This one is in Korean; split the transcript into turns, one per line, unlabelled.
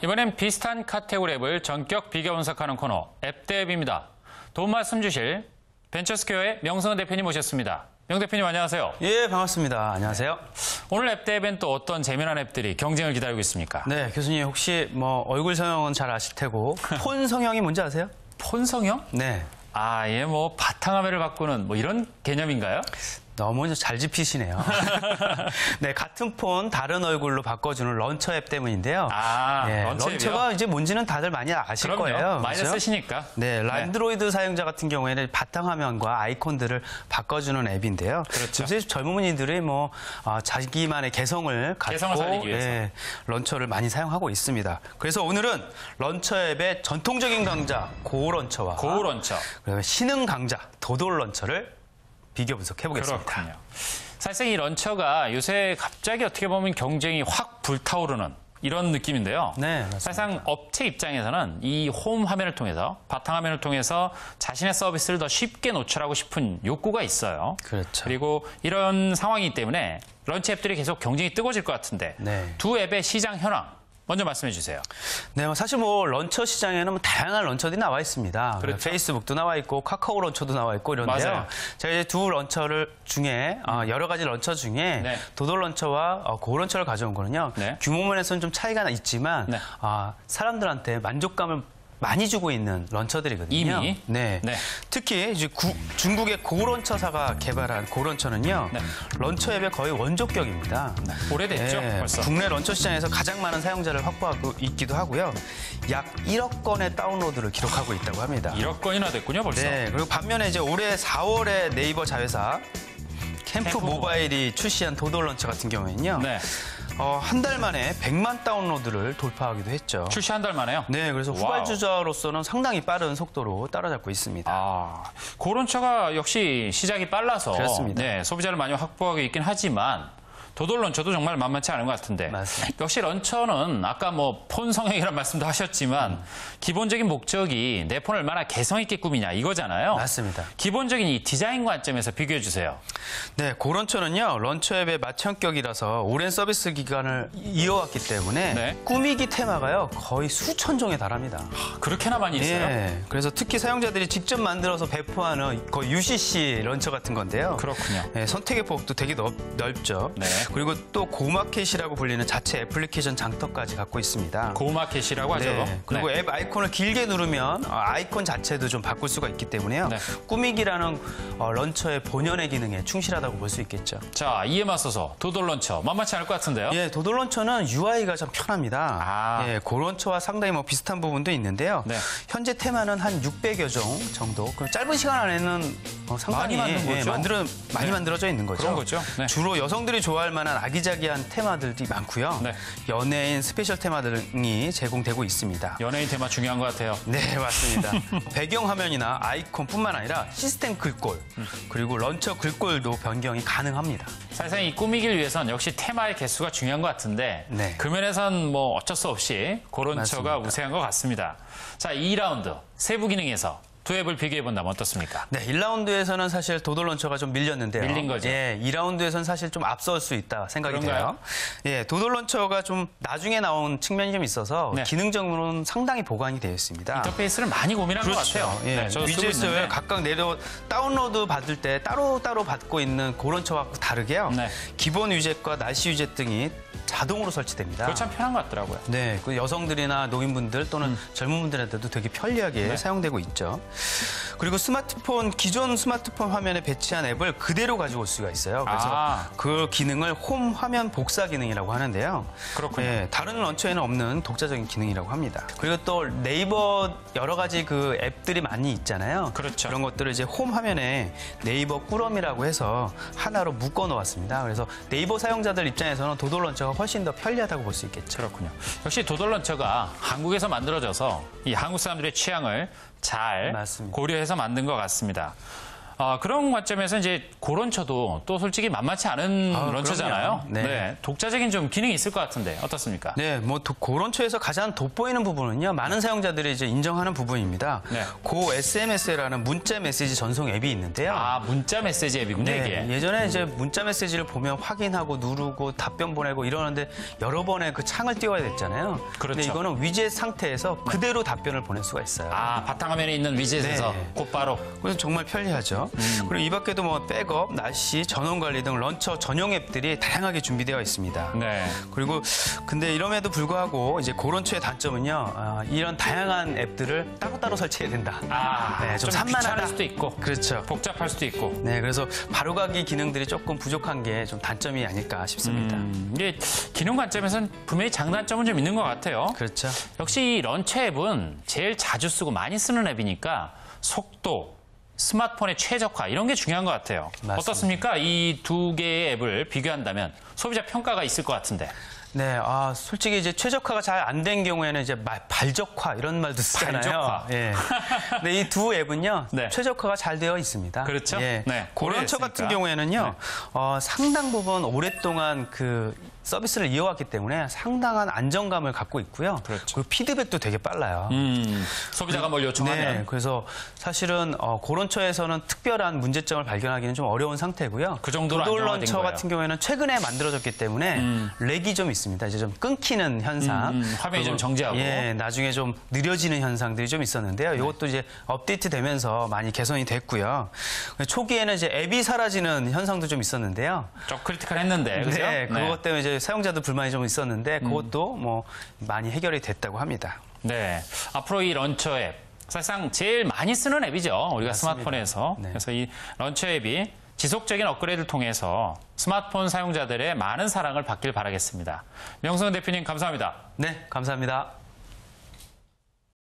이번엔 비슷한 카테고리 앱을 전격 비교 분석하는 코너 앱 대 앱입니다. 도움 말씀 주실 벤처스퀘어의 명성은 대표님 모셨습니다. 명 대표님 안녕하세요.
예, 반갑습니다. 안녕하세요.
오늘 앱 대 앱엔 또 어떤 재미난 앱들이 경쟁을 기다리고 있습니까?
네, 교수님 혹시 얼굴 성형은 잘 아실 테고 폰 성형이 뭔지 아세요?
폰 성형?
네.
예, 바탕화면을 바꾸는 이런 개념인가요?
너무 잘 짚히시네요. 네, 같은 폰 다른 얼굴로 바꿔주는 런처 앱 때문인데요.
네,
런처가 이제 뭔지는 다들 많이 아실
그럼요.
거예요.
많이
그렇죠?
쓰시니까.
네, 안드로이드 사용자 같은 경우에는 바탕화면과 아이콘들을 바꿔주는 앱인데요.
그렇죠.
요새 젊은이들이 자기만의 개성을 갖고
살리기 위해서.
런처를 많이 사용하고 있습니다. 그래서 오늘은 런처 앱의 전통적인 강자 고런처와 그다음에 신흥 강자 도돌 런처를 비교 분석해보겠습니다.
그렇군요. 사실상 이 런처가 요새 갑자기 어떻게 보면 경쟁이 확 불타오르는 이런 느낌인데요.
네, 맞습니다.
사실상 업체 입장에서는 이 홈 화면을 통해서, 바탕화면을 통해서 자신의 서비스를 더 쉽게 노출하고 싶은 욕구가 있어요.
그렇죠.
그리고 이런 상황이기 때문에 런처 앱들이 계속 경쟁이 뜨거워질 것 같은데
네.
두 앱의 시장 현황 먼저 말씀해 주세요.
네, 사실 런처 시장에는 다양한 런처들이 나와 있습니다.
그렇죠.
페이스북도 나와 있고 카카오 런처도 나와 있고 이런데요.
맞아요.
제가 이제 두 런처를 중에 여러 가지 런처 중에
네.
도돌 런처와 고 런처를 가져온 거는요.
네.
규모면에서는 좀 차이가 있지만
네.
사람들한테 만족감을 많이 주고 있는 런처들이거든요.
이미?
네.
네.
특히 이제 중국의 고런처사가 개발한 고런처는요.
네.
런처 앱의 거의 원조격입니다.
오래됐죠, 벌써.
국내 런처 시장에서 가장 많은 사용자를 확보하고 있기도 하고요. 약 1억 건의 다운로드를 기록하고 있다고 합니다.
1억 건이나 됐군요, 벌써.
네. 그리고 반면에 이제 올해 4월에 네이버 자회사 캠프 모바일이 출시한 도돌 런처 같은 경우에는요.
네.
한 달 만에 100만 다운로드를 돌파하기도 했죠.
출시 한 달 만에요?
네, 그래서 후발주자로서는 상당히 빠른 속도로 따라잡고 있습니다.
고런처가 역시 시작이 빨라서
그렇습니다.
네, 소비자를 많이 확보하고 있긴 하지만 도돌 런처도 정말 만만치 않은 것 같은데
맞습니다.
역시 런처는 아까 폰 성형이라는 말씀도 하셨지만 기본적인 목적이 내 폰을 얼마나 개성 있게 꾸미냐 이거잖아요.
맞습니다.
기본적인 이 디자인 관점에서 비교해 주세요.
네, 고런처는요 런처 앱의 맏형격이라서 오랜 서비스 기간을 이어왔기 때문에
네.
꾸미기 테마가요 거의 수천 종에 달합니다.
그렇게나 많이 있어요?
네, 그래서 특히 사용자들이 직접 만들어서 배포하는 거의 UCC 런처 같은 건데요.
그렇군요.
네, 선택의 폭도 되게 넓죠.
네.
그리고 또 고마켓이라고 불리는 자체 애플리케이션 장터까지 갖고 있습니다.
고마켓이라고 하죠.
네. 그리고 앱 아이콘을 길게 누르면 아이콘 자체도 좀 바꿀 수가 있기 때문에요.
네.
꾸미기라는 런처의 본연의 기능에 충실하다고 볼 수 있겠죠.
자, 이에 맞서서 도돌 런처 만만치 않을 것 같은데요?
예, 도돌 런처는 UI가 좀 편합니다. 예, 고런처와 상당히 비슷한 부분도 있는데요.
네.
현재 테마는 한 600여 종 정도. 짧은 시간 안에는 상당히
많이 만든 거죠?
많이 만들어져 있는 거죠.
그런 거죠. 네.
주로 여성들이 좋아할 만한 아기자기한 테마들이 많고요.
네.
연예인 스페셜 테마들이 제공되고 있습니다.
연예인 테마 중요한 것 같아요.
네, 맞습니다. 배경 화면이나 아이콘뿐만 아니라 시스템 글꼴, 그리고 런처 글꼴도 변경이 가능합니다.
사실상 이 꾸미기를 위해선 역시 테마의 개수가 중요한 것 같은데
네.
그 면에선 어쩔 수 없이 고런처가
맞습니다.
우세한 것 같습니다. 자, 2라운드 세부 기능에서 두 앱을 비교해본다면 어떻습니까?
네, 1라운드에서는 사실 도돌 런처가 좀 밀렸는데요.
밀린 거죠.
예, 2라운드에서는 사실 좀 앞설 수 있다 생각이
그런가요?
돼요. 예, 도돌 런처가 좀 나중에 나온 측면이 좀 있어서
네.
기능적으로는 상당히 보강이 되어 있습니다.
인터페이스를 많이 고민한 것 같아요.
예,
네, 저도 쓰고
위젯을
있는데.
각각 다운로드 받을 때 따로따로 받고 있는 고런처와 다르게요.
네.
기본 위젯과 날씨 위젯 등이 자동으로 설치됩니다.
그거 참 편한 것 같더라고요.
네, 그 여성들이나 노인분들 또는 젊은 분들한테도 되게 편리하게
네.
사용되고 있죠. 그리고 기존 스마트폰 화면에 배치한 앱을 그대로 가지고 올 수가 있어요. 그래서 그 기능을 홈 화면 복사 기능이라고 하는데요.
그렇군요.
네, 다른 런처에는 없는 독자적인 기능이라고 합니다. 그리고 또 네이버 여러 가지 그 앱들이 많이 있잖아요.
그렇죠.
그런 것들을 이제 홈 화면에 네이버 꾸러미라고 해서 하나로 묶어 놓았습니다. 그래서 네이버 사용자들 입장에서는 도돌 런처가 훨씬 더 편리하다고 볼 수 있겠죠.
그렇군요. 역시 도돌 런처가 한국에서 만들어져서 이 한국 사람들의 취향을 잘
맞습니다.
고려해서 만든 것 같습니다. 그런 관점에서 이제 고런처도 또 솔직히 만만치 않은 런처잖아요.
네.
독자적인 좀 기능이 있을 것 같은데 어떻습니까?
네, 뭐 고런처에서 가장 돋보이는 부분은요. 많은 사용자들이 이제 인정하는 부분입니다.
네.
고 SMS라는 문자 메시지 전송 앱이 있는데요.
문자 메시지 앱이군요,
네,
이게.
예전에 이제 문자 메시지를 보면 확인하고 누르고 답변 보내고 이러는데 여러 번의 그 창을 띄워야 됐잖아요.
그렇죠.
근데 이거는 위젯 상태에서 그대로 답변을 보낼 수가 있어요.
바탕화면에 있는 위젯에서
네.
곧바로.
그래서 정말 편리하죠. 그리고 이 밖에도 뭐 백업, 날씨, 전원 관리 등 런처 전용 앱들이 다양하게 준비되어 있습니다.
네.
그리고 근데 이럼에도 불구하고 이제 고런처의 단점은요. 이런 다양한 앱들을 따로따로 설치해야 된다.
좀
좀 산만하다.
귀찮을 수도 있고.
그렇죠.
복잡할 수도 있고.
네, 그래서 바로가기 기능들이 조금 부족한 게 좀 단점이 아닐까 싶습니다.
이게 기능 관점에서는 분명히 장단점은 좀 있는 것 같아요.
그렇죠.
역시 이 런처 앱은 제일 자주 쓰고 많이 쓰는 앱이니까 속도, 스마트폰의 최적화 이런 게 중요한 것 같아요.
맞습니다.
어떻습니까? 이 두 개의 앱을 비교한다면 소비자 평가가 있을 것 같은데.
네, 솔직히 이제 최적화가 잘 안 된 경우에는 이제 발적화 이런 말도 쓰잖아요.
발적화.
예. 근데 이 두 앱은요,
네.
최적화가 잘 되어 있습니다.
그렇죠.
예.
네,
고런처
오래
같은
했으니까.
경우에는요, 상당 부분 오랫동안 그 서비스를 이어왔기 때문에 상당한 안정감을 갖고 있고요.
그렇죠.
그리고 피드백도 되게 빨라요.
소비자가 뭘 요청하면.
네, 그래서 사실은 고런처에서는 특별한 문제점을 발견하기는 좀 어려운 상태고요.
그 정도로
도돌
안정화된
런처
거예요.
같은 경우에는 최근에 만들어졌기 때문에 렉이 좀 있습니다. 이제 좀 끊기는 현상.
화면이 좀
그리고,
정지하고.
예, 나중에 좀 느려지는 현상들이 좀 있었는데요. 이것도 이제 업데이트되면서 많이 개선이 됐고요. 초기에는 이제 앱이 사라지는 현상도 좀 있었는데요.
좀 크리티컬했는데, 그죠?
네, 그것 때문에 이제 사용자들 불만이 좀 있었는데 그것도 뭐 많이 해결이 됐다고 합니다.
네. 앞으로 이 런처 앱, 사실상 제일 많이 쓰는 앱이죠. 우리가
맞습니다.
스마트폰에서.
네.
그래서 이 런처 앱이 지속적인 업그레이드를 통해서 스마트폰 사용자들의 많은 사랑을 받길 바라겠습니다. 명성은 대표님 감사합니다.
네, 감사합니다.